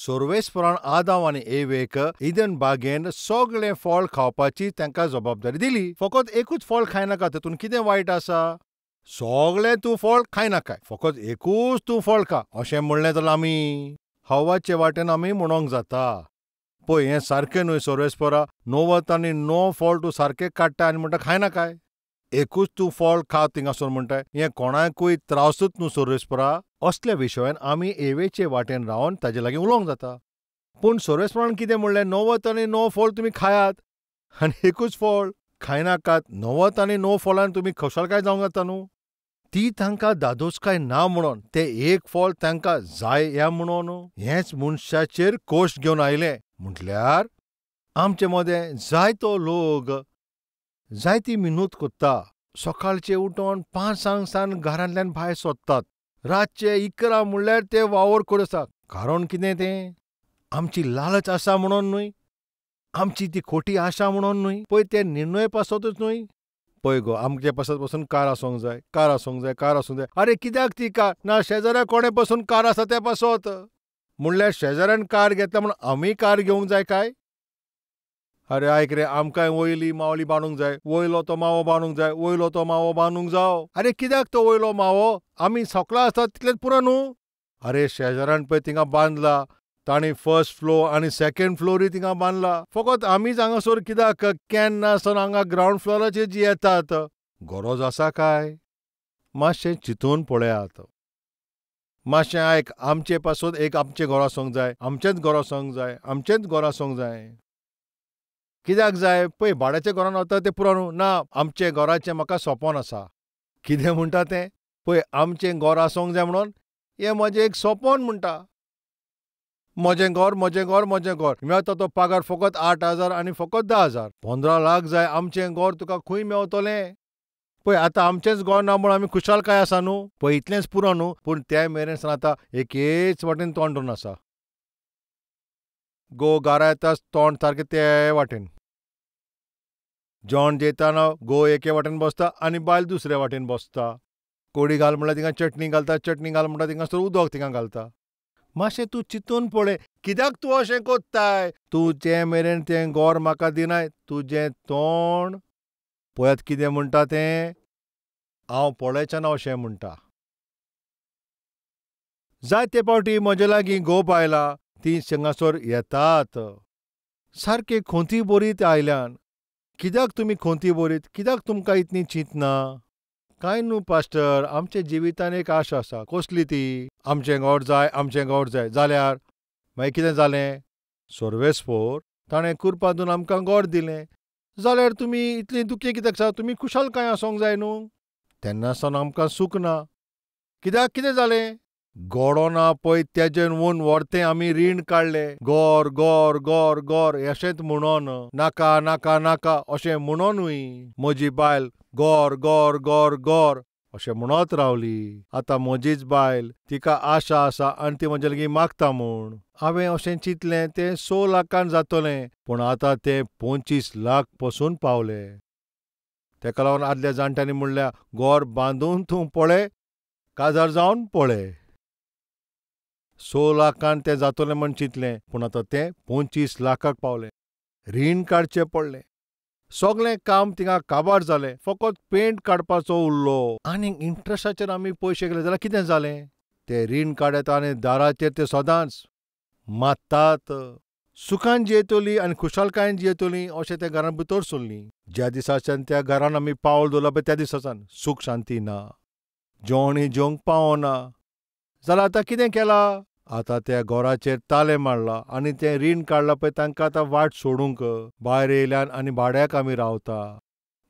सोर्वेस्परान आदाम आनी awake Eden बागेन सगळे फळ खावपाची तांकां जबाबदारी दिली. फकत एकूच फळ खायनाका, तातूंत कितें वायट आसा? सगळें तूं फळ खायनाकाय, फकत एकूच तूं फळ खा अशें म्हणलें जाल्यार आमी हव्वाचे वाटेन आमी म्हणोंक जाता. पळय, हें सारकें न्हय सोर्वेस्परा. 99 फळ तूं सारकें काडटा आनी म्हणटा खायनाकाय. एकूच तूं फळ खा थिंगासोर म्हणटाय. हें कोणाकूय त्रासूच न्हू सोर्वेस्परा. असल्या विशयान आमी एवेचे वाटेन रावन ताजे लागीं उलोवंक जाता. पूण सोर्वेस्परान कितें म्हणलें? 99 फळ तुमी खायात आनी एकूच फळ खायनाकात. 99 फळान तुमी खुशालकाय जावंक जाता न्हू. ती तांकां दादोसकाय ना म्हणून, तें एक फळ तांकां जाय ह्या म्हणून हेंच मनशाचेर कोश्ट घेवन आयलें. म्हटल्यार आमचे मदें जायतो लोक जायती मिनूत कोत्ता. सकाळचे उठोन 5 सावन घरांतल्यान भायर सोदतात. रातचे 11 म्हणल्यार ते वावर करून आसा. कारण कितें तें? आमची लालच आसा म्हणून न्हय, आमची ती खोटी आशा म्हणून न्हय. पळय, ते निर्णय पासतूच न्हय. पळय गो, अमके पासत पासून कार आसूंक जाय, कार आसूंक जाय, कार आसूंक जाय. अरे कित्याक ती कार ना? शेजाऱ्या कोणे पासून कार आसा ते पासत. म्हणल्यार शेजाऱ्यान कार घेतला म्हणून आमी कार घेवंक जाय काय? अरे आयक रे, आमकांय वयली मावली बांदूंक जाय, वयलो तो मावो बांदूंक जाय, वयलो तो मावो बांदूंक जावो. अरे कित्याक तो वयलो मावो? आमी सगळा आसतात तितलेंच पुरो न्हू. अरे शेजाऱ्यान पळय थिंगा बांदला, ताणी फर्स्ट फ्लोर आनी सेकंड फ्लोरूय थिंगा बांदला. फकत आमीच हांगासर कित्याक केन्ना सावन हांगा ग्रावंड फ्लोराचेर जी येतात? गरज आसा काय? मातशें चिंतून पळयात. मातशें आयक, आमचे पासून एक आमचें घर आसूंक जाय, आमचेंच घर आसूंक जाय, आमचेंच घर आसूंक जाय. कित्याक जाय? पळय, भाड्याच्या घरान वता तें पुरो न्हू. ना, आमचे घराचें म्हाका सोपोन आसा. कितें म्हणटा तें? पळय, आमचें घर आसूंक जाय म्हणून हें म्हजें एक सोपोन म्हणटा. म्हजें घर, म्हजें घर, म्हजें घर. मेवता तो पगार फकत 8,000 आनी फकत 10,000. 15 लाख जाय आमचें घर तुका खंय मेवतलें? पळय, आतां आमचेंच घर ना म्हणून आमी खुशालकाय आसा न्हू. पळय, इतलेंच पुरो न्हू. पूण ते मेरेन सावन आतां एकेच वाटेन तोंड दवरून आसा. गो घरा येताच तोंड सारकें ते वाटेन. जेवण जेयतना घोव एके वाटेन बसता आनी बायल दुसरे वाटेन बसता. कोडी घाल म्हणल्यार थिंगा चटणी घालता, चटणी घाल म्हणटा थिंगासर उदक थिंगा घालता. मातशें तूं चिंतून पळय, कित्याक तूं अशें कोत्ताय? तूं जे मेरेन तें घर म्हाका दिनाय, तुजें तोंड पळयात कितें म्हणटा तें. हांव पळयचें अशें म्हणटा. जायते फावटी म्हजे लागीं घोव बायलां तीं थिंगासर येतात. सारके खोंती बोरीत आयल्यान. कित्याक तुमी खोंती बोरीत? कित्याक तुमकां इतली चिंत ना? काय न्हू पास्टर, आमच्या जिवितान एक आशा आसा. कसली ती? आमचें घर जाय, आमचें घर जाय. जाल्यार मागीर कितें जालें? सोर्वेस्पोर ताणें कुरपा दिवन आमकां घर दिलें. जाल्यार तुमी इतली दुखी कित्याक आसा? तुमी खुशालकाय आसूंक जाय न्हू. तेन्ना सावन आमकां सूख ना. कित्याक कितें जालें? घोडो ना पळय तेजेर व्हरून व्हरतें आमी रीण काडलें. घर घर घर घर अशेंच म्हणोन, नाका नाका नाका अशें म्हणोनूय म्हजी बायल घर घर घर घर अशें म्हणत रावली. आतां म्हजीच बायल, तिका आशा आसा आनी ती म्हजे लागीं मागता म्हूण. हांवें अशें चिंतलें तें 6 लाखान जातलें, पूण आतां तें 25 लाख पासून पावलें. तेका लागून आदल्या जाणट्यांनी म्हणल्या, घर बांदून तूं पळय, काजार जावन पळय. 6 लाखान तें जातलें म्हूण चिंतलें, पूण आतां तें 25 लाखाक पावलें. रीण काडचें पडलें. सगळें काम थिंगा काबार जालें. फकत पेंट काडपाचो उरलो. आनी इंट्रस्टाचेर आमी पयशे गेले जाल्यार कितें जालें? ते रीण काडत आनी दाराचेर ते सदांच मात्तात. सुखान जियेतलीं आनी खुशालकायेन जियेतलीं अशें त्या घरान भितर सरलीं. ज्या दिसाच्यान त्या घरान आमी पावल दवरला पळय त्या दिसाच्यान सूख शांती ना. जेवणूय जेवंक पावना. जाल्यार आतां कितें केलां? आतां त्या घराचेर ताले मारला आनी तें रीण काडलां पळय तांकां आतां वाट सोडूंक भायर येयल्यान आनी भाड्याक आमी रावता.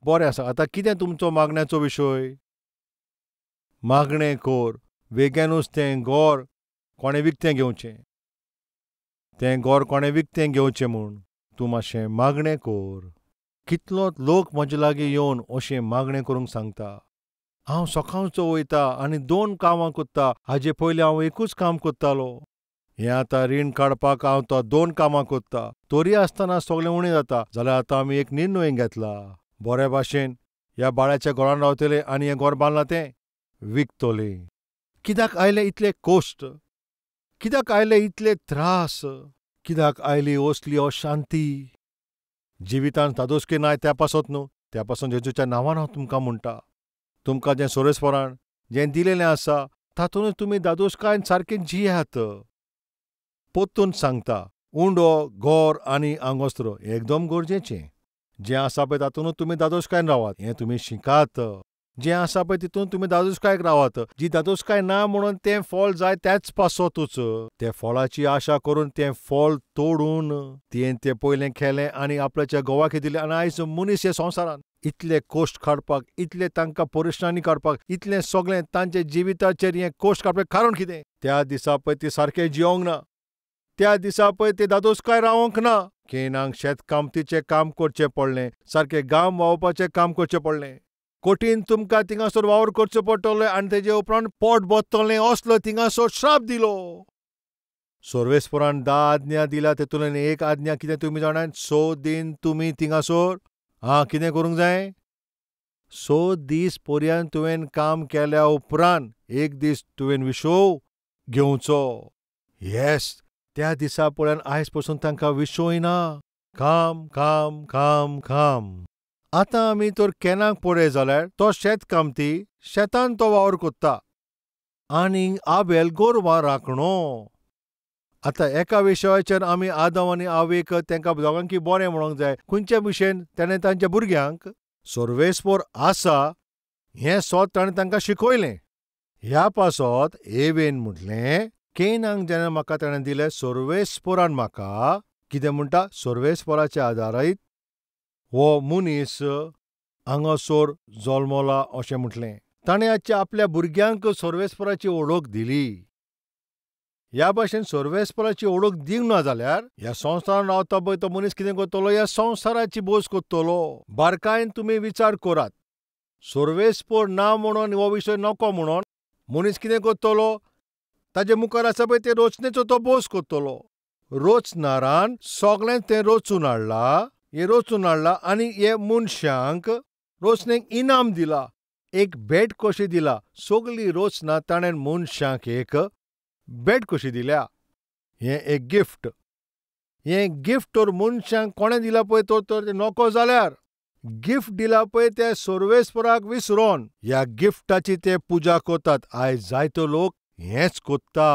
बरें आसा, आतां कितें तुमचो मागण्याचो विशय? मागणें कर. बेगीनूच तें घर कोणें विकतें घेवचें. तें घर कोणें विकतें घेवचें म्हूण तूं मातशें मागणें कर. कितलोच लोक म्हजे लागीं येवन अशें मागणें करूंक सांगता. हांव सकाळचो वयता आनी 2 कामां कोत्ता. हाजे पयलीं हांव एकूच काम कोत्तालो. हें आतां रीण काडपाक हांव तो 2 कामां कोत्ता. तरी आसतना सगळें उणें जाता. जाल्यार आतां आमी एक निर्णय घेतला. बरे भाशेन ह्या भाड्याच्या घरान रावतले आनी हें घर बांदलां तें विकतलीं. कित्याक आयले इतले कोश्ट? कित्याक आयले इतले त्रास, कित्याक आयली असली अशांती? जिवितांत दादोसकी नाय त्या पासत न्हू, त्या पासून जेजूच्या नांवान हांव तुमकां म्हणटा, तुमकां जें सोरेस्परान जें दिलेलें आसा तातूंत तुमी दादोसकायन सारकें जियात. पोत्तून सांगता, उंडो, घर आनी आंगोस्त्र एकदम गरजेचें. जें आसा पळय तातूंत तुमी दादोसकायन रावात, हें तुमी शिकात. जें आसा पळय तितून तुमी दादोसकायेक रावात. जी दादोसकाय ना म्हणून तें फळ जाय त्याच पासतूच. त्या फळाची आशा करून तें फळ तोडून तें पयलें केलें आनी आपल्याच्या घोवाक दिलें. आनी आयज मनीस हे संवसारांत इतले कोश्ट काडपाक, इतले तांकां परिश्राणी काडपाक, इतलें सगळें तांचे जिविताचेर हें कोश्ट काडपाक कारण कितें? त्या दिसा पळय ती सारकें जियोंक ना. त्या दिसा पळय ते दादोसकाय रावोंक ना. केनाक शेतकामतीचें काम करचें पडलें, सारकें गाम वावपाचें काम करचें पडलें. कोठीन तुमकां थिंगासर वावर करचो पडटलें आनी तेजे उपरांत पोट भरतलें असलो थिंगासर श्राप दिलो. सोर्वेस्परान 10 आज्ञा दिल्या तेतूंतल्यान एक आज्ञा कितें तुमी जाणात? 6 दीन तुमी थिंगासर कितें करूंक जाय? 6 दीस पर्यंत तुवें काम केल्या उपरांत एक दीस तुवें विश्व घेवचो. येस, त्या दिसा पळयान आयज पासून तांकां विश्वय ना. काम काम काम काम. आतां आमी तर केनाक पळय जाल्यार तो शेतकामती शेतान तो वावर कोत्ता आनी आबेल गोरवां राखणो. आतां एका विशयाचेर आमी आदम आनी आवेक तांकां दोगांकी बरें म्हणूंक जाय. खंयच्या विशयान ताणें तांच्या भुरग्यांक सोर्वेस्पोर आसा हें सोद ताणें तांकां शिकयलें. ह्या पासत एवेन म्हटलें, केनाक जेन्ना म्हाका ताणें दिलें, सोर्वेस्पोरान म्हाका कितें म्हणटा? सोर्वेस्पोराच्या आदारीत हो मनीस हांगासर जल्मला अशें म्हटलें. ताणें आपल्या भुरग्यांक सोर्वेस्पोराची ओळख दिली. ह्या भाशेन सोर्वेस्पोराची ओळख दिवंक ना जाल्यार ह्या संवसारान रावता पळय तो मनीस कितें करतलो? ह्या संवसाराची बोस करतलो. बारकायेन तुमी विचार करात. सोर्वेस्पोर ना म्हणून हो विशय नको म्हणून मनीस कितें करतलो? ताचे मुखार आसा पळय ते रचनेचो तो बोस करतलो. रचनारान सगळें तें रचून हाडलां आनी हे मनशांक रचनेक इनाम दिलां. एक भेट कशी दिला. सगळी रचना ताणें मनशांक एक भेट कशी दिल्या. हें एक गिफ्ट. हें गिफ्ट तर मनशांक कोणें दिलां पळय तर नको जाल्यार गिफ्ट दिला पळय ते सोर्वेस्पोराक विसरोन ह्या गिफ्टाची ते पुजा करतात. आयज जायतो लोक हेंच कोत्ता.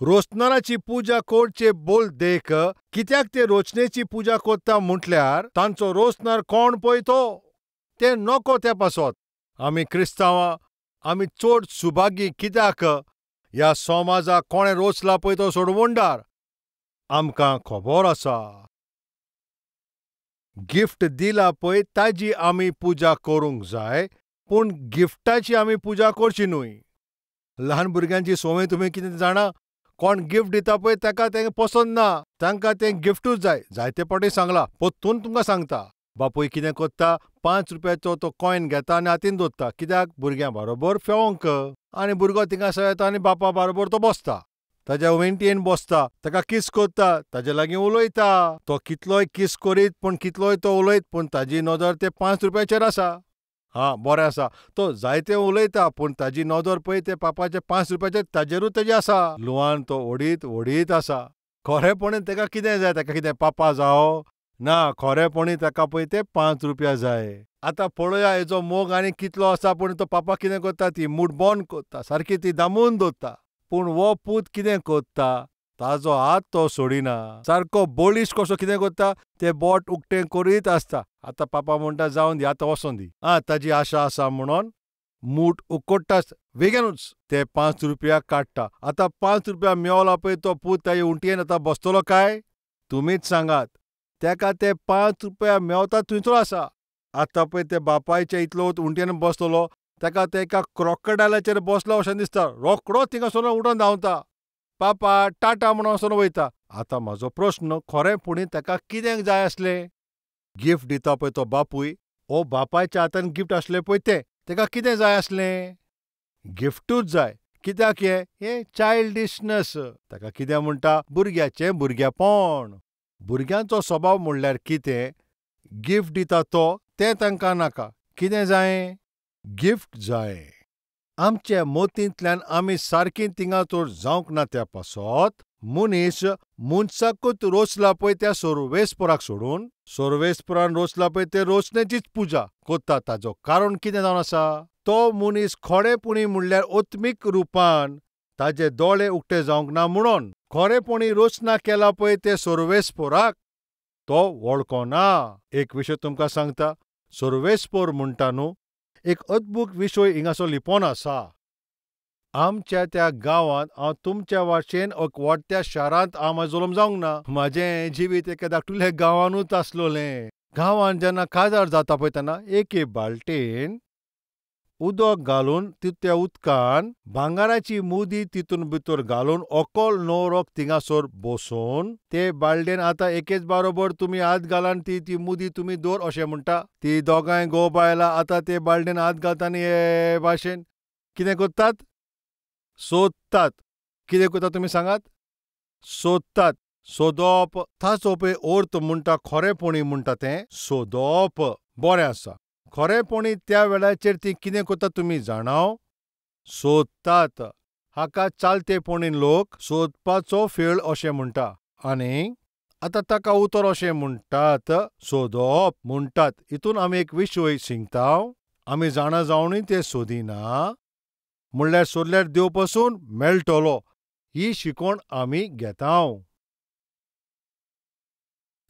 रोचनाराची पुजा करचे बोल देख, कित्याक ते रचनेची पुजा कोत्ता म्हटल्यार तांचो रोचनार कोण पळय तो ते नको त्या पासत. आमी क्रिस्तांवां आमी चड सुभागी कित्याक? ह्या समाजाक कोणें रोचला पळय तो सोडवोंडार आमकां खबर आसा. गिफ्ट दिला पळय ताजी आमी पुजा करूंक जाय, पूण गिफ्टाची आमी पुजा करची न्हय. ल्हान भुरग्यांची संवय तुमी कितें जाणा? कोण गिफ्ट दिता पळय ताका तें पसंद ना. तांकां तें गिफ्टूच जाय. जायते फावटी सांगलां, पोत्तून तुमकां सांगता. बापूय कितें करता? 5 रुपयाचो तो कॉयन घेता आनी हातीन दवरता. कित्याक? भुरग्यां बरोबर फेवंक. आनी भुरगो थिंगासर येता आनी बापा बरोबर तो बसता. ताच्या वेंटयेन बसता, ताका किस करता, ताचे लागीं उलयता. तो कितलोय किस करीत पूण कितलोय तो उलयत पूण ताजी नदर ते 5 रुपयाचेर आसा. बरें आसा. तो जायतें उलयता पूण ताजी नदर पळय ते बापाचे 5 रुपयाचेर ताजेरूच ताजी आसा. ल्हान तो ओडीत आसा. खरेपणीन ताका कितें जाय? ताका कितें पापा जावो? ना, खरेपणी ताका पळय ते 5 रुपया जाय. आतां पळोवया हेजो मोग आनी कितलो आसा. पूण तो पापा कितें करता? ती मूठ बंद करता, सारकी ती दामून दवरता. पूण हो पूत कितें करता? ताजो हात तो सोडिना. सारको बोळीश कसो कितें करता? ते बोट उक्तें करीत आसता. आतां पापा म्हणटा जावन दी, आतां वचोन दी. ताजी आशा आसा म्हणून मूठ उकडटाच बेगीनूच ते 5 रुपया काडटा. आतां 5 रुपया मेवला पळय तो पूत ताजे उंटयेन आतां बसतलो काय? तुमीच सांगात. ताका ते 5 रुपया मेवता थंयसर आसा. आतां पळय ते बापायच्या इतलो उंटयेन बसतलो, ताका ते एका क्रोकोडायलाचेर बसलो अशें दिसता. रोकडो थिंगासर उठोन धांवता. पापा टाटा म्हणून वचोन वयता. आतां म्हजो प्रस्न, खरेपणी ताका कितें जाय आसलें? गिफ्ट दिता पळय तो बापूय, हो बापायच्या हातान गिफ्ट आसलें पळय तें ताका कितें जाय आसलें? गिफ्टूच जाय. कित्याक हें चायल्डिशनेस. ताका कितें म्हणटा? भुरग्याचें भुरगेपण. भुरग्यांचो स्वभाव म्हणल्यार कितें? गिफ्ट दिता तो तें तांकां नाका. कितें जाय? गिफ्ट जाय. आमच्या मोतींतल्यान आमी सारकीं तिंगा तर जावंक ना त्या पासत मनीस मनशाकूच रोचला पळय त्या सोर्वेस्पराक सोडून सोर्वेस्परान रोचला पळय ते रोचण्याचीच पुजा कोत्ता. ताचो कारण कितें जावन आसा? तो मनीस खरेपणी म्हणल्यार ओत्मीक रुपान ताचे दोळे उक्ते जावंक ना म्हणून खरेपणी रोचना केला पळय ते सोर्वेस्पराक तो वळखना. एक विशय तुमकां सांगता, सोर्वेस्पर म्हणटा न्हू, एक अद्भुत विशय हिंगासो लिपोन आसा. आमच्या त्या गांवांत हांव तुमच्या वाशेन एक व्हडल्या शारांत म्हाजें जल्म जावंक ना. म्हाजें जिवीत एके धाकटुल्या गांवांतूच आसलोलें. गांवांत जेन्ना काजार जाता पळय तेन्ना एके बालटेन उदक घालून त्या उदकान भांगाराची मुदी तितून भितर घालून ओकोल न्हवरोक थिंगासोर बसोवन ते बालदेन आतां एकेच बारोबर तुमी हात घालान ती मुदी तुमी दवर अशें म्हणटा. ती दोगांय घोव बायलां आतां ते बालदेन हात घालता आनी हे भाशेन कितें करतात? सोदतात. कितें करतात तुमी सांगात? सोदतात. सोदप ताचो पळय अर्थ म्हणटा खरेपणी म्हणटा तें सोदप. बरें आसा. खरेपणी त्या वेळाचेर ती कितें करतात तुमी जाणाव? सोदतात. हाका चालतेपणीन लोक सोदपाचो फेळ अशें म्हणटा. आनी आतां ताका उतर अशें म्हणटात, सोदप म्हणटात. हितून आमी एक विशय शिकताव. आमी जाणा जावनूय तें सोदिना म्हणल्यार सोदल्यार देव पासून मेळटलो ही शिकोण आमी घेताव.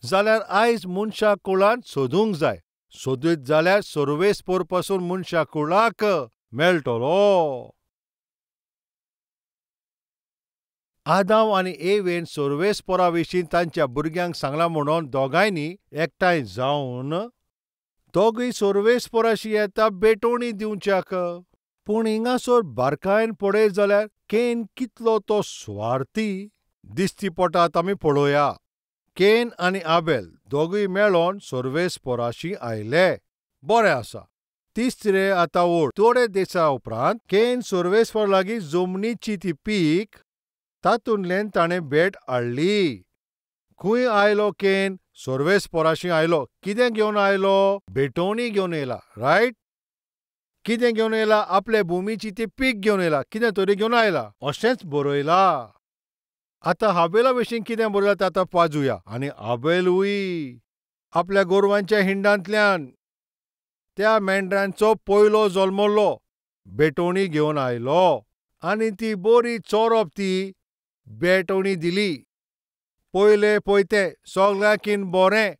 जाल्यार आयज मनशा कुळान सोदूंक जाय. सोदीत जाल्यार सोर्वेस्पर पासून मनशा कुळाक मेळटलो. आदाम आनी एवेन सोर्वेस्परा विशीं तांच्या भुरग्यांक सांगलां म्हणून दोगांयनी एकठांय जावन दोगूय सोर्वेस्पराशी येता बेटोणी दिवच्याक. पूण हिंगासोर बारकायेन पळयत जाल्यार केन कितलो तो स्वार्थी दिसती पडटा आमी पळोवया. केन आनी आबेल दोगूय मेळोन सोर्वेस्पराशी आयले. बरें आसा. तिसरे आतां ओळ. थोडे दिसा उपरांत केन सोर्वेस्पर लागीं जमनीची ती पीक तातूंतल्यान ताणें भेट हाडली. खंय आयलो केन? सोर्वेस्पराशी आयलो. कितें घेवन आयलो? बेटोणी घेवन येयला. रायट? कितें घेवन येयला? आपले भुमीची ती पीक घेवन येयला. कितें तरी घेवन आयला अशेंच बरयला. आतां हाबेला विशीं कितें बरयलां तें आतां वाचुया. आनी हाबेलूय आपल्या गोरवांच्या हिंडांतल्यान त्या मेंढरांचो पयलो जल्मलो बेटोणी घेवन आयलो आनी ती बरी चोरप ती बेटोणी दिली. पयले पयते सगळ्याकीन बरें,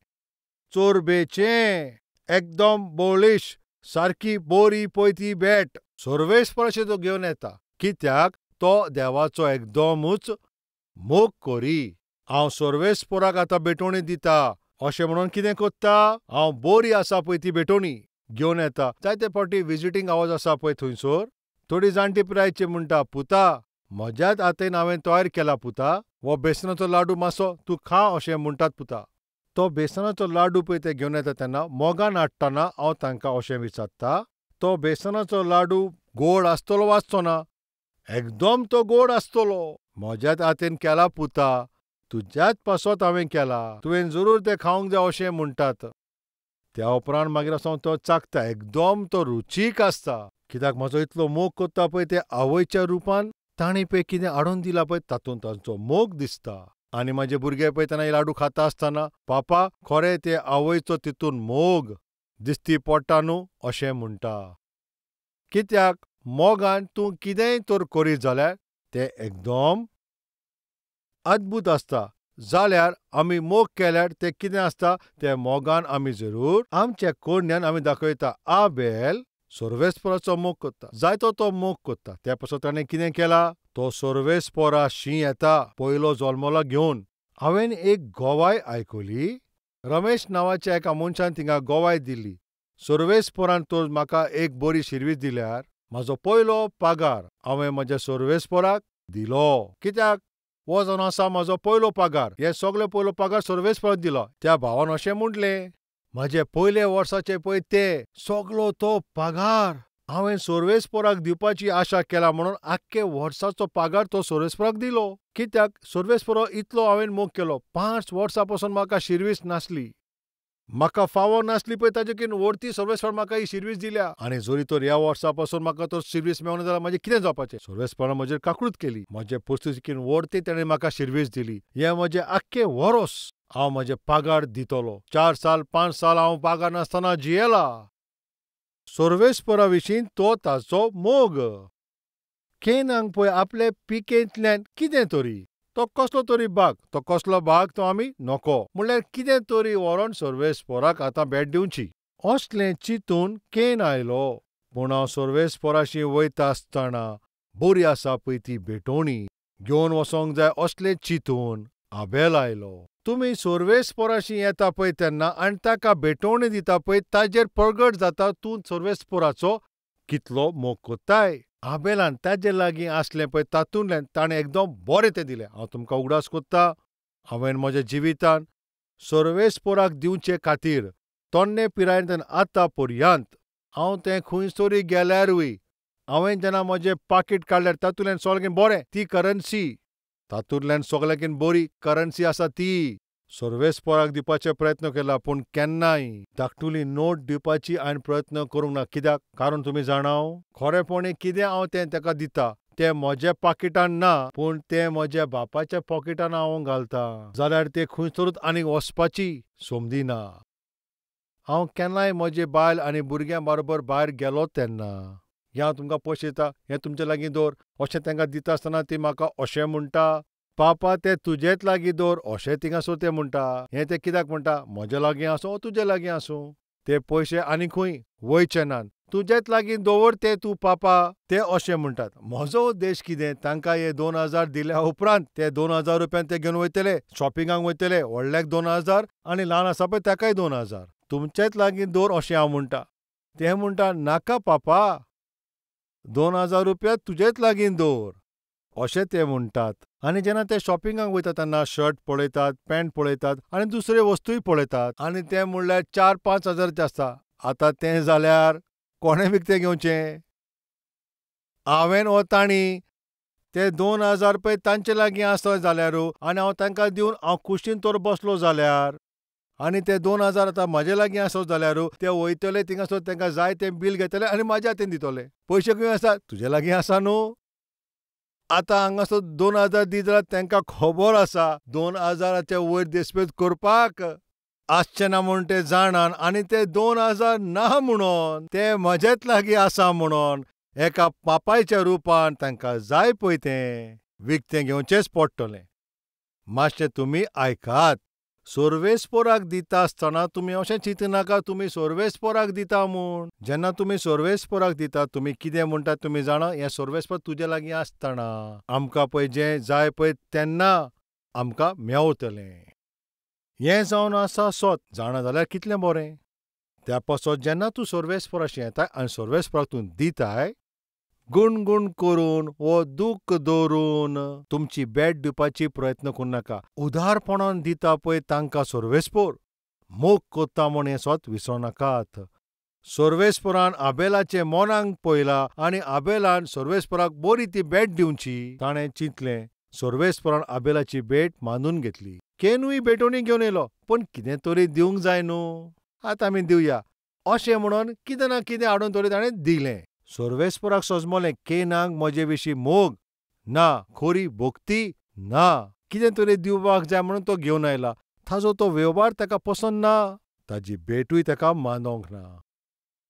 चोरबेचें, एकदम बोळीश, सारकी बरी पळय ती बेट. सोर्वेस्पराशी तो घेवन येता. कित्याक तो देवाचो एकदमूच मोग करी. हांव सोर्वेस्पराक आतां बेटोणी दिता अशें म्हणून कितें करता? हांव बरी आसा पळय ती बेटोणी घेवन येता. जायते फावटी विजिटींग आवर्स आसा पळय थंयसर थोडी जाणटी पिरायेची म्हणटा, पुता म्हज्याच हातीन हांवें तयार केला पुता, हो बेसनाचो लाडू मातसो तूं खा अशें म्हणटात पुता. तो बेसनाचो लाडू पळय ते घेवन येता तेन्ना मोगान हाडटना हांव तांकां अशें विचारता, तो बेसनाचो लाडू गोड आसतलो वा आसचो ना? एकदम तो गोड आसतलो. म्हज्याच हातीन केला पुता, तुज्याच पासत हांवें केला, तुवें जरूर तें खावंक जाय अशें म्हणटात. त्या उपरांत मागीर असो तो चाखता. एकदम तो रुचीक आसता. कित्याक म्हजो इतलो मोग करता पळय ते आवयच्या रुपान ताणी पळय कितें हाडून दिलां पळय तातूंत तांचो मोग दिसता. आनी म्हाजे भुरगे पळय तेन्ना हे लाडू खाता आसतना, पापा खरें ते आवयचो तितून मोग दिसती पडटा न्हू अशें म्हणटा. कित्याक मोगान तूं कितेंय तर करीत जाल्यार तें एकदम अद्भुत आसता. जाल्यार आमी मोग केल्यार तें कितें आसता तें मोगान आमी जरूर आमच्या कोडण्यान आमी दाखयता. आबेल सोर्वेस्पराचो मोग करता. जायतो तो मोग करता. त्या पासत ताणें कितें केलां? तो सोर्वेस्पराशी येता पयलो जल्मला घेवन. हांवें एक गोवाय आयकली. रमेश नांवाच्या एका मनशान थिंगा गोवाय दिल्ली. सोर्वेस्परान तर म्हाका एक बरी शिर्वीस दिल्यार म्हाजो पयलो पागार हांवें म्हज्या सोर्वेस्पराक दिलो. कित्याक? हो जावन आसा म्हाजो पयलो पागार. हे सगळे पयलो पागार सोर्वेस्पराक दिलो. त्या भावान अशें म्हटलें, म्हजे पयले वर्साचे पळय ते सगळो तो पागार हांवें सोर्वेस्पराक दिवपाची आशा केला म्हणून आख्खे वर्साचो पागार तो सोर्वेस्पराक दिलो. कित्याक? सोर्वेस्परो इतलो हांवें मोग केलो. 5 वर्सां पासून म्हाका शिर्वीस नासली. म्हाका फावो नासली पळय ताजे कीन व्हरती सर्वेस्परान म्हाका ही सर्वीस दिल्या आनी जोरी तर ह्या वर्सा पासून म्हाका तर सर्वीस मेळना जाल्यार मागीर कितें जावपाचें. सर्वेस्परान म्हजेर काकूट केली. म्हजे परिस्थिती कीन व्हरती ताणें म्हाका सर्वीस दिली. हें म्हजें आख्खें वरोस हांव म्हजे पागार दितलों. 4 साल 5 साल हांव पागार नासतना जियेला. सर्वेस्परा विशीं तो ताचो मोग. केनाक पळय आपले पिकेंतल्यान कितें तरी तो कसलो तरी भाग तो कसलो भाग तो आमी नको म्हणल्यार कितें तरी व्हरोन सर्वेस्पराक आतां भेट दिवची असलें चिंतून केन आयलो. पूण हांव सर्वेस्पराशी वयता आसतना बरी आसा पळय ती भेटोवणी घेवन वचोंक जाय असलें चिंतून आबेल आयलो. तुमी सर्वेस्पराशी येता पळय तेन्ना आनी ताका भेटोवणी दिता पळय ताजेर प्रगट जाता तूं सर्वेस्पराचो कितलो मोग कोत्ताय. आबेलान ताजे लागीं आसलें पळय तातूंतल्यान ताणें एकदम बरें तें दिलें. हांव तुमकां उगडास कोत्तां, हांवें म्हज्या जिवितांत सर्वेस्पराक दिवचे खातीर तोन्ने पिरायेंतल्यान आतां पर्यंत हांव तें खंयसरी गेल्यारूय हांवें जेन्ना म्हजें पाकीट काडल्यार तातूंतल्यान सगळें बरें ती करन्सी तातूंतल्यान सगळ्याकीन बरी करन्सी आसा ती सर्वेस्पराक दिवपाचे प्रयत्न केला. पूण केन्नाय धाकटुली नोट दिवपाची हांवें प्रयत्न करूंक ना. कित्याक कारण तुमी जाणाव खरेपणी कितें हांव तें ताका दितां तें म्हज्या पाकिटान ना पूण तें म्हज्या बापाच्या पॉकेटान हांव घालतां जाल्यार तें खंयसरूच आनीक वचपाची संदी ना. हांव केन्नाय म्हजी बायल आनी भुरग्यां बरोबर भायर गेलो तेन्ना हें हांव तुमकां पयशे दितां हें तुमचे लागीं दवर अशें तांकां दिता आसतना ती म्हाका अशें म्हणटा पापा तें तुजेच लागीं दवर अशें थिंगासोर तें म्हणटा. हें तें कित्याक म्हणटा म्हजे लागीं आसूं तुजे लागीं आसूं ते पयशे आनी खंय वयचे नात तुजेच लागीं दवर ते तूं पापा ते अशें म्हणटात. म्हजो उद्देश कितें तांकां हे 2000 दिल्या उपरांत ते 2000 रुपयान ते घेवन वयतले शॉपिंगाक वयतले व्हडल्याक 2000 आनी ल्हान आसा पळय ताकाय 2000 तुमचेच लागीं दवर अशें हांव म्हणटा. ते म्हणटा नाका पापा 2000 रुपया तुजेच लागीं दवर अशें ते म्हणटात. आनी जेन्ना ते शॉपिंगाक वयता तेन्ना शर्ट पळयतात पॅन्ट पळयतात आनी दुसरे वस्तूय पळयतात आनी ते म्हणल्यार 4-5 हजाराचे आसता. आतां तें जाल्यार कोणें विकतें घेवचें. हांवें हो ताणी ते 2000 पळय तांचे लागीं आसत जाल्यारू आनी हांव तांकां दिवन हांव कुशीन तर बसलो जाल्यार आनी ते 2000 आतां म्हाजे लागीं आसत जाल्यारू ते वयतले थिंगासर तांकां जाय तें बील घेतले आनी म्हाज्या हातीन दितले. पयशे खंय आसा तुजे लागीं आसा न्हू. आतां हांगासर 2000 दी जाल्यार तांकां खबर आसा 2000चे वयर देस्पेत करपाक आसचें ना म्हूण ते जाणान आनी ते 2000 ना म्हणून ते म्हजेच लागीं आसा म्हणून एका पापायच्या रुपान तांकां जाय पळय तें विकतें घेवचेंच पडटलें. मातशें तुमी आयकात. सर्वेस्पराक दिता आसतना तुमी अशें चिंतनाका तुमी सर्वेस्पराक दिता म्हूण. जेन्ना तुमी सर्वेस्पराक दिता तुमी कितें म्हणटात तुमी जाणा हें सर्वेस्पर तुजे लागीं आसतना आमकां पळय जें जाय पळय तेन्ना आमकां मेवतलें. हें जावन आसा सोत जाणा जाल्यार कितलें बरें. त्या पासत जेन्ना तूं सर्वेस्पराशी येताय आनी सर्वेस्पराक तूं दिताय गुणगुण करून वो दूख दवरून तुमची भेट दिवपाची प्रयत्न करूं नाका. उदारपणान दिता पळय तांकां सर्वेस्पर मोग कोत्ता म्हूण हें सोत विसरूं नाकात. सर्वेस्परान आबेलाचे मोनाक पळयलां आनी आबेलान सर्वेस्पराक बरी ती भेट दिवची ताणें चिंतलें. सर्वेस्परान आबेलाची भेट मानून घेतली. केनूय भेटोवणी घेवन येयलो पूण कितें तरी दिवंक जाय न्हू. आतां आमी दिवया अशें म्हणून कितें ना कितें हाडून तरी ताणें दिलें. सर्वेस्पराक समजलें केनाक म्हजे विशीं मोग ना खरी भोक्ती ना कितें तरी दिवपाक जाय म्हणून तो घेवन आयला. ताजो तो वेव्हार ताका पसंद ना ताजी भेटूय ताका मानोंक ना.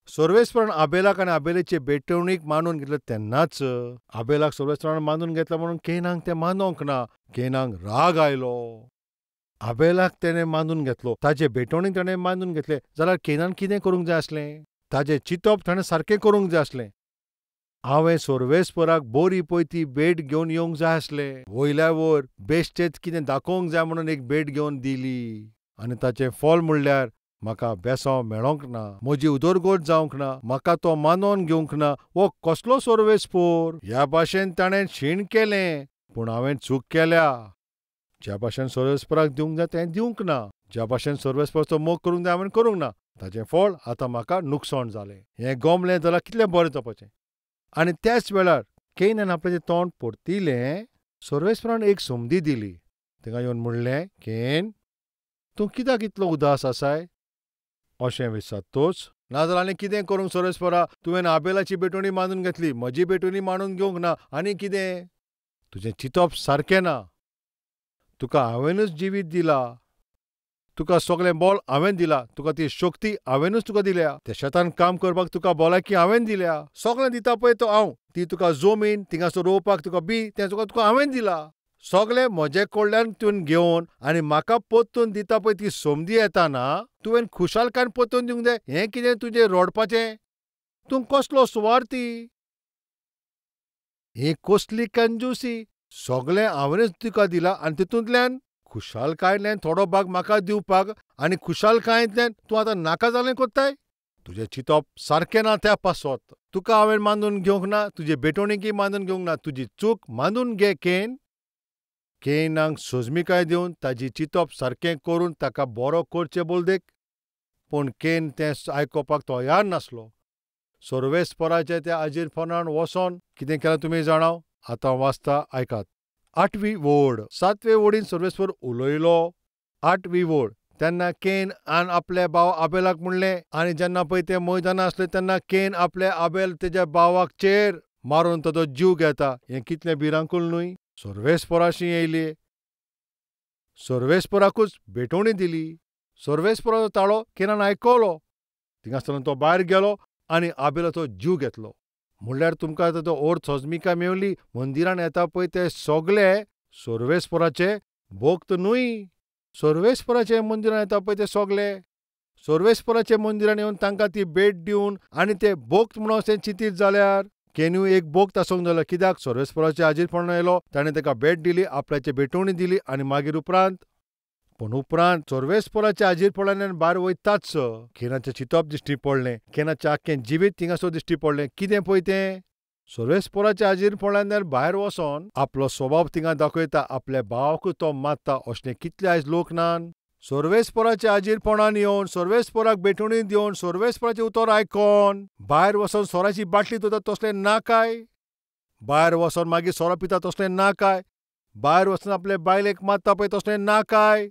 सर्वेस्परान आबेलाक आनी आबेलाचे भेटवणीक मानून घेतले तेन्नाच आबेलाक सर्वेस्परान मानून घेतला म्हणून केनाक तें मानोंक ना. केनाक राग आयलो. आबेलाक तेणें मानून घेतलो ताचे भेटवणीक ताणें मानून घेतलें जाल्यार केनान कितें करूंक जाय आसलें. ताजें चिंतप ताणें सारकें करूंक जाय आसलें. हांवें सर्वेस्पराक बरी पळय ती भेट घेवन येवंक जाय आसलें. वयल्या वयर बेश्टेच कितें दाखोवंक जाय म्हणून एक भेट घेवन दिली आनी ताचें फळ म्हणल्यार म्हाका बेसांव मेळोंक ना म्हजी उदरगत जावंक ना म्हाका तो मानून घेवंक ना. वो कसलो सर्वेस्पर ह्या भाशेन ताणें शीण केलें. पूण हांवें चूक केल्या. ज्या भाशेन सर्वेस्पराक दिवंक जाय तें दिवंक ना. ज्या भाशेन सर्वेस्पराचो मोग करूंक जाय हांवें करूंक ना. ताचें फळ आतां म्हाका नुकसाण जालें. हें गमलें जाल्यार कितलें बरें जावपाचें. आनी त्याच वेळार केनान आपलें तें तोंड परतिलें. सर्वेस्परान एक संदी दिली. तिका येवन म्हणलें केन तूं कित्याक इतलो उदास आसाय. अशें विचारतोच. नाजाल्यार आनी कितें करूंक सर्वेस्परा? तुवें आबेलाची बेटोणी मानून घेतली, म्हजी बेटोणी मानून घेवंक ना, आनी कितें? तुजें चिंतप सारकें ना. तुका हांवेनूच जिवीत दिलां, तुका सगळें बळ हांवें दिलां, तुका ती शक्ती हांवेनूच तुका दिल्या, त्या शेतान काम करपाक तुका भलायकी हांवें दिल्या, सगळें दिता पळय तो हांव. ती तुका जमीन, थिंगासर रोवपाक तुका बी, तें तुका हांवें दिलां. सगळें म्हजे कडल्यान तुवें घेवन आनी म्हाका परतून दिता पळय ती संदी येताना तुवें खुशालकायेन परतून दिवंक जाय. हें कितें तुजें रडपाचें? तूं कसलो सुवार्थी? ही कसली कंजूसी? सगळें हांवेनूच तुका दिलां आनी तितूंतल्यान खुशालकायेंतल्यान थोडो भाग म्हाका दिवपाक आनी खुशालकायेंतल्यान तूं आतां नाका जालें कोत्ताय? तुजें चिंतप सारकें ना त्या पासत. तुका हांवें मानून घेवंक ना, तुजे बेटोणीकी मानून घेवंक ना, तुजी चूक मानून घे केन. केनाक सोजमीकाय दिवन ताची चिंतप सारकें करून ताका बरो करचें बोलदेक. पूण केन तें आयकोपाक तयार नासलो. सर्वेस्पराचे त्या आजीरपणान वचोन कितें केलें तुमी जाणां? आतां वाचता आयकात. 8वी वोड. 7वे वोडीन सर्वेस्पर उलयलो. 8वी वोड. तेन्ना केन आपले भाव आबेलाक म्हणलें, आनी जेन्ना पळय ते मैदाना आसले तेन्ना केन आपले आबेल तेज्या भावाक चेर मारून ताचो जीव घेता. हें कितलें भिरांकूळ न्हय? सर्वेस्पराशी येयली. सर्वेस्पराकूच बेटोणी दिली. सर्वेस्पराचो ताळो केनान आयकलो. थिंगासतना तो भायर गेलो आनी आबेलाचो जीव घेतलो. म्हणल्यार तुमकां ताचो अर्थ सोजमीकाय मेवली. मंदिरान येता पळय ते सगळे सर्वेस्पराचे भक्त न्हय. सर्वेस्पराचे मंदिरान येता पळय ते सगळे सर्वेस्पराचे मंदिरान येवन तांकां ती भेट दिवन आनी ते भक्त म्हणून अशें चिंतीत जाल्यार केनूय एक भक्त आसूंक जालो. कित्याक सर्वेस्पराचे आजीरपणान येयलो, ताणें ताका भेट दिली, आपल्याची बेटोणी दिली आनी मागीर उपरांत सर्वेस्पराच्या आजीरपणांतल्यान भायर वयताच केनाचें चिंतप दिश्टी पडलें. केनाचें आख्खें जिवीत थिंगासर दिश्टी पडलें. कितें पळय तें? सर्वेस्पराच्या आजीरपणांतल्यान भायर वचोन आपलो स्वभाव थिंगा दाखयता, आपल्या भावाकूच तो मारता. असले कितले आयज लोक नान? सर्वेस्पराच्या आजीरपणान येवन, सर्वेस्पराक बेटोणी दिवन, सर्वेस्पराचें उतर आयकोन भायर वचोन सोराची बाटली धरतात तसलें ना काय? भायर वचोन मागीर सोरो पिता तसलें ना काय? भायर वचोन आपले बायलेक मारता पळय तसलें ना काय?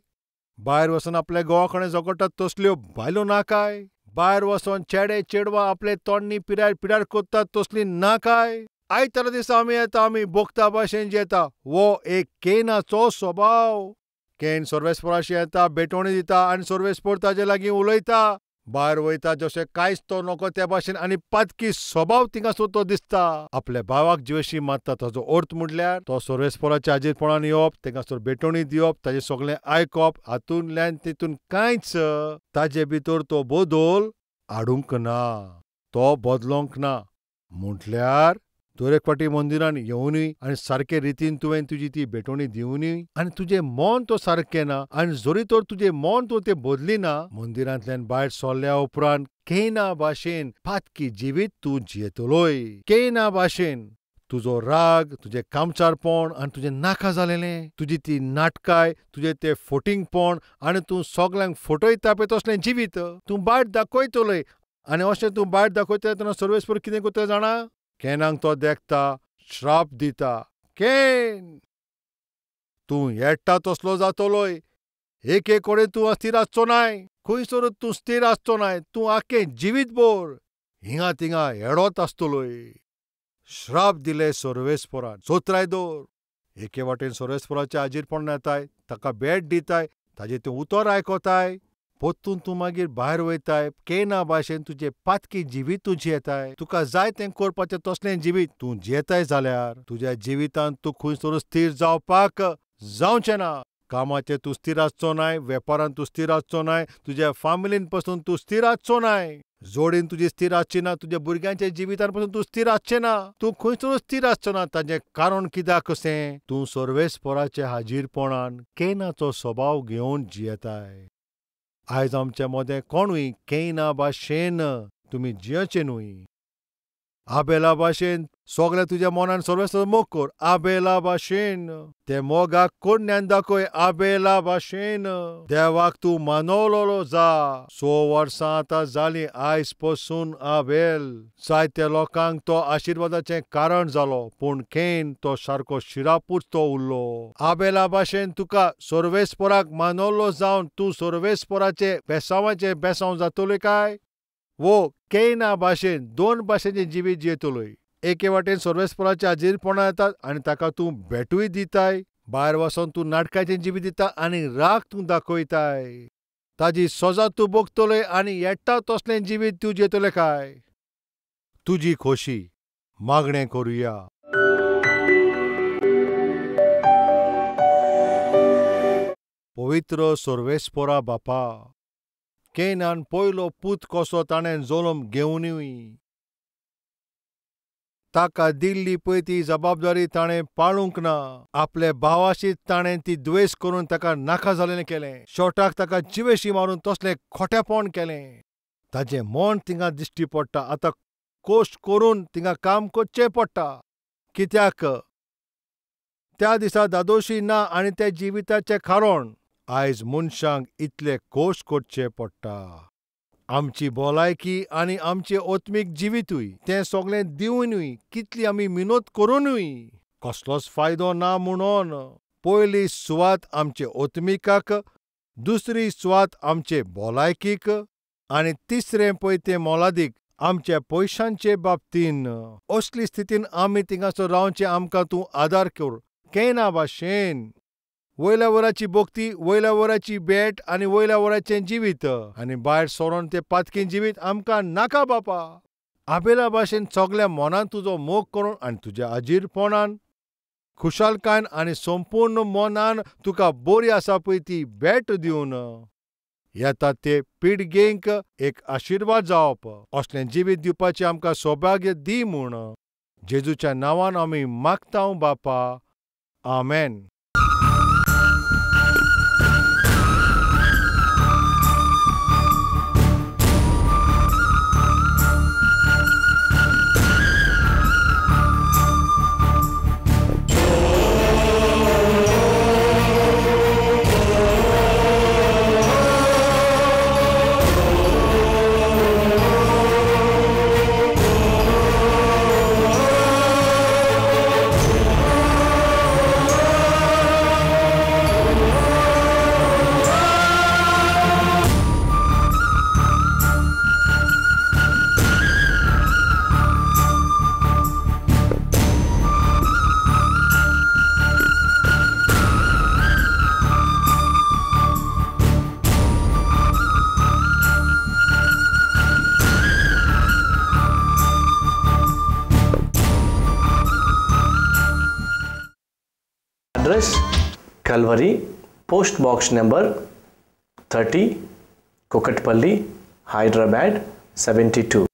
भायर वचोन आपल्या घोवा कडेन झगडटात तसल्यो बायलो ना काय? भायर वचोन चेडे चेडवा आपले तोंडनी पिड्यार कोत्तात तसलीं ना काय? आयतारा दिसा आमी भोगता भाशेन जेता. वो एक केनाचो स्वभाव. केन सर्वेस्पराशी येता, बेटोणी दिता आनी सर्वेस्पर ताजे लागीं उलयता. भायर वयता जशें कांयच तो नको त्या भाशेन आनी पातकी स्वभाव थिंगासर तो दिसता. आपल्या भावाक जिवेशी मारता. ताचो अर्थ म्हणल्यार तो सर्वेस्पराच्या आजीरपणान येवप, थिंगासर बेटोणी दिवप, ताजें सगळें आयकप, हातूंतल्यान तितून कांयच ताजे भितर तो बदल हाडूंक ना, तो बदलोंक ना. म्हटल्यार दर एक फावटी मंदिरान येवनूय आनी सारके रितीन तुवें तुजी ती बेटोणी दिवनूय आनी तुजें मन तो सारकें ना आनी जरी तर तुजें मन तूं तें बदलिना, मंदिरांतल्यान भायर सरल्या उपरांत केना भाशेन पातकी जिवीत तूं जियेतलोय. केना भाशेन तुजो राग, तुजें कामचारपण आनी तुजें नाका जालेलें, तुजी ती नाटकाय, तुजें तें फटिंगपण आनी तूं सगल्यांक फटयता पळय तसलें जिवीत तूं भायर दाखयतलोय. आनी अशें तूं भायर दाखयता तेन्ना सर्वेस्पर कितें करता जाणा? केनाक तो देखता, श्राप दिता. केन, तूं येडटा तसलो जातलोय. एके कडेन तूं अस्थिर आसचो नाय, खंयसरूच तूं स्थिर आसचो नाय. तूं आख्खें जिवीतभर हिंगा थिंगा येडोत आसतलोय. श्राप दिले सर्वेस्परान. चोत्राय दवर. एके वाटेन सर्वेस्पराचे आजीरपण येताय, ताका भेट दिताय, ताजें तें उतर आयकोताय. परतून तूं मागीर भायर वयताय, केना भाशेन तुजें पातकी जिवीत तूं जियेताय. तुका जाय तें करपाचें तसलें जिवीत तूं जियेताय जाल्यार तुज्या जिवितांत तूं खंयसर स्थिर जावपाक जावचें ना. कामाचेर तूं स्थिर आसचो नाय, वेपारांत तूं स्थिर आसचो नाय, तुज्या फामिलीन पासून तूं स्थिर आसचो नाय, जोडीन तुजी स्थिर आसची ना, तुज्या भुरग्यांच्या जिवितान पासून तूं स्थिर आसचें ना. तूं खंयसर स्थिर आसचो ना. ताचें कारण कित्याक कशें? तूं सर्वेस्पराच्या हाजीरपणान केनाचो स्वभाव घेवन जियेताय. आयज आमचे मदें कोणूय केना भाशेन तुमी जियेचें न्हय. आबेला भाशेन सगळे तुज्या मनान सर्वेस्तर मोग कर आबेला भाशेन ते मोगाक कोडण्यान दाखय आबेला भाशेन देवाक तूं मानवलोलो जा 6 वर्सां आतां जालीं आयज पासून आबेल जायत्या लोकांक तो आशिर्वादाचें कारण जालो पूण कैन तो सारको शिरापूच तो उरलो आबेला भाशेन तुका सर्वेस्पराक मानवलो जावन तूं सर्वेस्पराचे बेसांवाचे बेसांव जातले काय वो कैना भाशेन 2 भाशेचें जिवीत जियेतलोय एके वाटेन सर्वेस्पराचे आजीरपणां येतात आनी ताका तूं भेटूय दिताय भायर वचोन तूं नाटकाचें जिवीत दिता आनी राग तूं दाखयताय ताजी सजा तूं भोगतले आनी येता तसलें जिवीत तूं जियेतलें काय तुजी खोशी मागणें करुया पवित्र सर्वेस्परा बापा कैनान पयलो पूत कसो ताणें जल्म घेवनूय ताका दिल्ली पळय ती जबाबदारी ताणें पाळूंक ना आपले भावाशीच ताणें ती द्वेस करून ताका नाका जाल्लें केलें शेवटाक ताका जिवेशी मारून तसलें खोटेपण केलें ताजें मन तिंगा दिश्टी पडटा आतां कोश्ट करून तिंगा काम करचें पडटा कित्याक त्या दिसा दादोशी ना आनी त्या जिविताचें कारण आयज मनशांक इतले कोश्ट करचे पडटा आमची भलायकी आनी आमचें ओत्मीक जिवीतूय तें सगळें दिवनूय कितली आमी मिनोत करूनूय कसलोच फायदो ना म्हणून पयली सुवात आमचे ओत्मिकाक दुसरी सुवात आमचे भलायकीक आनी तिसरें पळय तें मोलादीक आमच्या पयशांचे बाबतीन असली स्थितीन आमी थिंगासर रावचें आमकां तूं आदार कर कैना भाशेन वयल्या वराची भोगती वयल्या वराची भेट आनी वयल्या वराचें जिवीत आनी भायर सरोन तें पातकी जिवीत आमकां नाका बापा आबेला भाशेन सगळ्या मनान तुजो मोग करून आनी तुज्या आजीरपणान खुशालकायेन आनी संपूर्ण मनान तुका बरी आसा पळय ती भेट दिवन येता ते पिळगेक एक आशिर्वाद जावप असलें जिवीत दिवपाचें आमकां सौभाग्य दी म्हूण जेजूच्या नांवान आमी मागता बापा आमेन Address Calvary, Post Box number 30, Kokatpalli, Hyderabad 72.